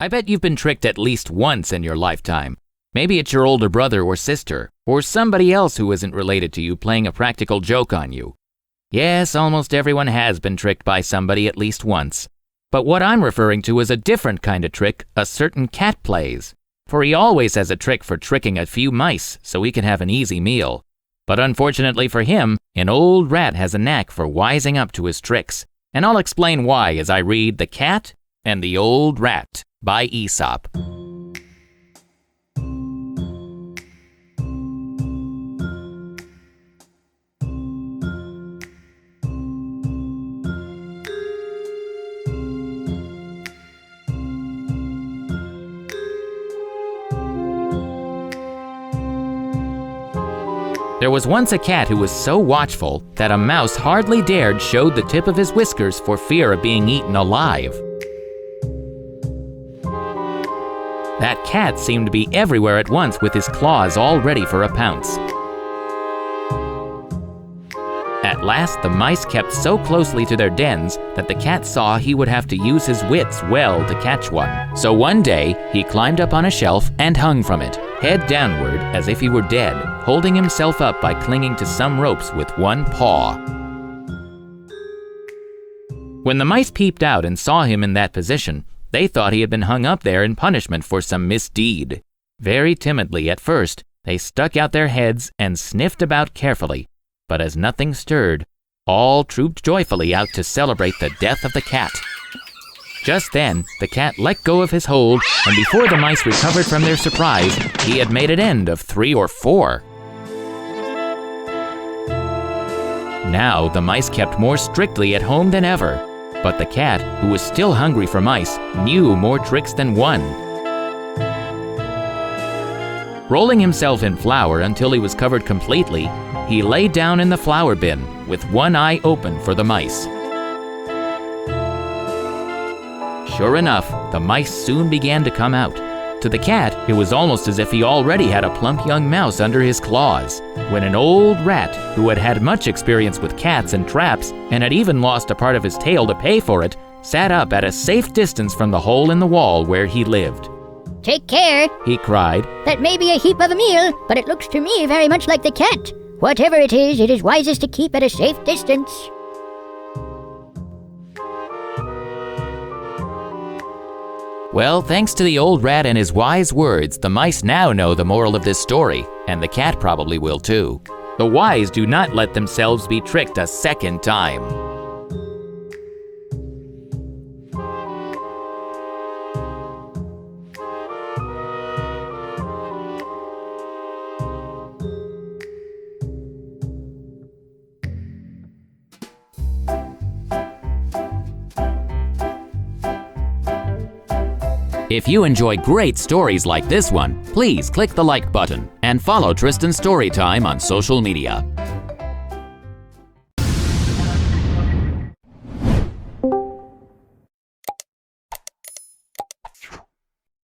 I bet you've been tricked at least once in your lifetime. Maybe it's your older brother or sister, or somebody else who isn't related to you playing a practical joke on you. Yes, almost everyone has been tricked by somebody at least once. But what I'm referring to is a different kind of trick a certain cat plays. For he always has a trick for tricking a few mice so he can have an easy meal. But unfortunately for him, an old rat has a knack for wising up to his tricks. And I'll explain why as I read The Cat and the Old Rat by Aesop. There was once a cat who was so watchful that a mouse hardly dared show the tip of his whiskers for fear of being eaten alive. That cat seemed to be everywhere at once with his claws all ready for a pounce. At last, the mice kept so closely to their dens that the cat saw he would have to use his wits well to catch one. So one day, he climbed up on a shelf and hung from it, head downward as if he were dead, holding himself up by clinging to some ropes with one paw. When the mice peeped out and saw him in that position, they thought he had been hung up there in punishment for some misdeed. Very timidly at first, they stuck out their heads and sniffed about carefully, but as nothing stirred, all trooped joyfully out to celebrate the death of the cat. Just then, the cat let go of his hold, and before the mice recovered from their surprise, he had made an end of 3 or 4. Now, the mice kept more strictly at home than ever, but the cat, who was still hungry for mice, knew more tricks than one. Rolling himself in flour until he was covered completely, he lay down in the flour bin with one eye open for the mice. Sure enough, the mice soon began to come out. To the cat, it was almost as if he already had a plump young mouse under his claws, when an old rat, who had had much experience with cats and traps, and had even lost a part of his tail to pay for it, sat up at a safe distance from the hole in the wall where he lived. "Take care," he cried. "that may be a heap of a meal, but it looks to me very much like the cat. Whatever it is wisest to keep at a safe distance." Well, thanks to the old rat and his wise words, the mice now know the moral of this story, and the cat probably will too. The wise do not let themselves be tricked a second time. If you enjoy great stories like this one, please click the like button and follow Tristan Storytime on social media.